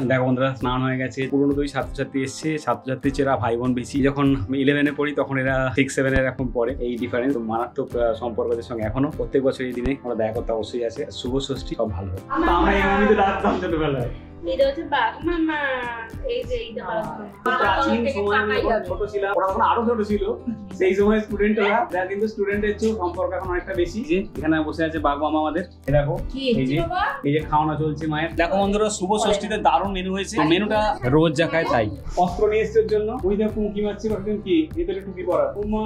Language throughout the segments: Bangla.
দেখো বন্ধুরা স্নান হয়ে গেছে, পুরোনো দুই ছাত্রছাত্রী এসছে, ছাত্রছাত্রী চেরা ভাই বোন বেশি। যখন 11-এ পড়ি তখন এরা 6-7 এরকম পড়ে। এই ডিফারেন্স মারাত্মক সম্পর্কদের সঙ্গে এখনো প্রত্যেক বছর এই দিনে আমরা দেখা করতে অবশ্যই আছে। শুভ ষষ্ঠী, সব ভালো হবে। আমরা এই মুভিতে ডাকতাম ছোটবেলায়। এটা হচ্ছে বাঘ মামা, এই যে এইটা বাঘ মামা। প্রাচীন সময় আমি যখন ছোট ছিলাম, ওরা তখন আরো ছোট ছিল, সেই সময় স্টুডেন্টরা যারা কিন্তু স্টুডেন্টের চেয়ে সম্পর্ক এখন অনেকটা বেশি। যে এখানে বসে আছে বাঘ মামা আমাদের, দেখো এই যে খাওয়ানো চলছে মায়ের। দেখো বন্ধুরা শুভ ষষ্ঠীতে দারুণ মেনু হয়েছে। মেনুটা রোজ যা খায় তাই। অস্ত্র নিয়ে এসছে ওর জন্য। ওই দেখো কি মারছে, ভাবছেন কি ভিতরে টুপি পরা। উমা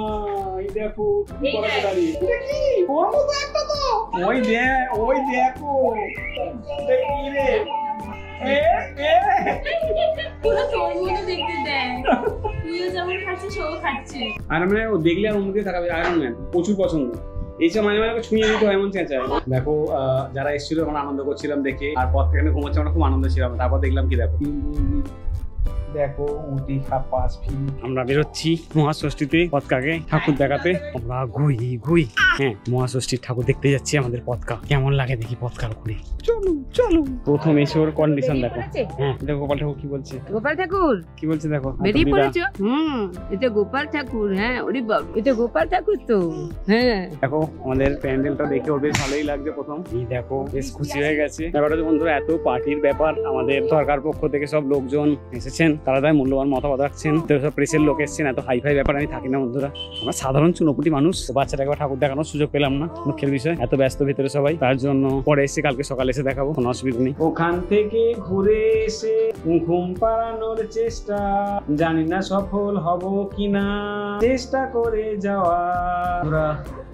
এই দেখো টুপি পরা দাঁড়িয়ে, ওর মতো একটা তো। ওই দেখো দেখি রে, পুরো তোর মতো দেখতে দেয়। তুইও যেমন খাচ্ছিস ও খাচ্ছে। আয়রন ম্যান ও দেখলে আর অন্যদিকে থাকাবে। আয়রন ম্যান প্রচুর পছন্দ। এইসব মাঝে মাঝে ছুঁয়ে দিতে হয়, এমন চেঁচায়। দেখো যারা এসেছিল আমরা আনন্দ করছিলাম দেখে, আর পথ থেকে ঘুমাচ্ছে, আমরা খুব আনন্দ ছিলাম। তারপর দেখলাম কি দেখো উটি খাপাস ফিল। আমরা বেরোচ্ছি মহাষষ্ঠীতে পথকাকে ঠাকুর দেখাতে। আমরা ঘুই হ্যাঁ মহাষষ্ঠীর ঠাকুর দেখতে যাচ্ছি। আমাদের পথকা কেমন লাগে দেখি পথকার উপরে। চলো প্রথম এসে ওর কন্ডিশন দেখো। হ্যাঁ দেখো গোপাল ঠাকুর কি বলছে। গোপাল ঠাকুর কি বলছে দেখো, বেরিয়ে পড়েছো। এটা গোপাল ঠাকুর। হ্যাঁ ওরে বাবা, এটা গোপাল ঠাকুর তো। হ্যাঁ দেখো আমাদের প্যান্ডেলটা দেখে ওর বেশ ভালোই লাগছে প্রথম। এই দেখো বেশ খুশি হয়ে গেছে। ব্যাপারটা হচ্ছে বন্ধুরা, এত পার্টির ব্যাপার, আমাদের সরকার পক্ষ থেকে সব লোকজন এসেছেন, তারা তাই মূল্যবান মতামত রাখছেন। তো সব প্রেসের লোক এসেছেন। এত হাইফাই ব্যাপার আমি থাকি না বন্ধুরা, আমরা সাধারণ চুনোপুটি মানুষ। বাচ্চাটাকে ঠাকুর দেখানোর সুযোগ পেলাম না, দুঃখের বিষয়। এত ব্যস্ত ভিতরে সবাই, তার জন্য পরে এসে কালকে সকালে এসে দেখাবো, কোনো অসুবিধা নেই। ওখান থেকে ঘুরে এসে ঘুম পাড়ানোর চেষ্টা, জানি না সফল হব কিনা, চেষ্টা করে যাওয়া।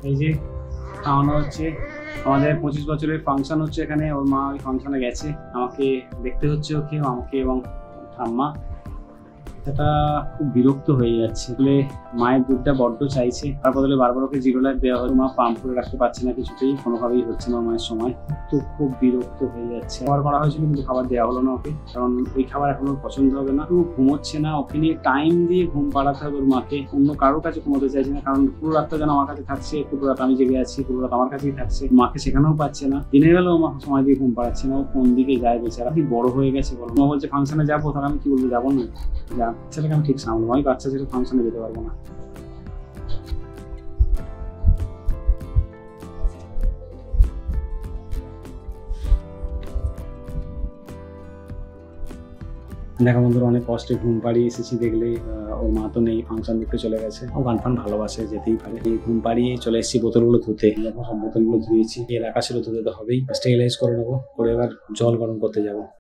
এই যে খাওয়ানো হচ্ছে, আমাদের 25 বছরের ফাংশন হচ্ছে এখানে। ওর মা ওই ফাংশনে গেছে, আমাকে দেখতে হচ্ছে ওকে, আমাকে এবং ঠাম্মা। এটা খুব বিরক্ত হয়ে যাচ্ছে, আসলে মায়ের দুধটা বড্ড চাইছে। তার বদলে বারবার ওকে 0 লাখ দেওয়া হয়। মা পাম্প করে রাখতে পারছে না, কিছুতেই কোনোভাবেই হচ্ছে না মায়ের সময়। তো খুব বিরক্ত হয়ে যাচ্ছে। খাবার করা হয়েছিল কিন্তু খাবার দেওয়া হলো না ওকে, কারণ ওই খাবার এখন ওর পছন্দ হবে না। একটু ঘুমোচ্ছে না, ওকে নিয়ে টাইম দিয়ে ঘুম পাড়াতে হবে ওর মাকে। অন্য কারোর কাছে ঘুমোতে চাইছে না, কারণ পুরো রাতটা যেন আমার কাছে থাকছে, পুরো রাত আমি জেগে আছি, পুরো রাত আমার কাছেই থাকছে। মাকে সেখানেও পাচ্ছে না, দিনের বেলাও মাকে সময় দিয়ে ঘুম পাড়াচ্ছে না। ও কোন দিকে যায় বেচারা, কি বড় হয়ে গেছে বলো। মা বলছে ফাংশনে যাবো, তাহলে আমি কি বলবো, যাবো না। যা ছেলেকে আমি ঠিক সামলাবো, আমি বাচ্চা ছেলে ফাংশনে যেতে পারবো না। দেখো বন্ধুরা, অনেক কষ্টে ঘুম পাড়িয়ে এসেছি। দেখলে ওর মা তো নেই, ফাংশন দেখতে চলে গেছে। ও গান ফান ভালোবাসে, যেতেই পারে। এই ঘুম পাড়িয়ে চলে এসেছি বোতলগুলো ধুতে। যখন সব বোতলগুলো ধুয়েছি, এর আকাশেরও ধুতে তো হবেই। স্টেরিলাইজ করে নেবো, করে এবার জল গরম করতে যাবো।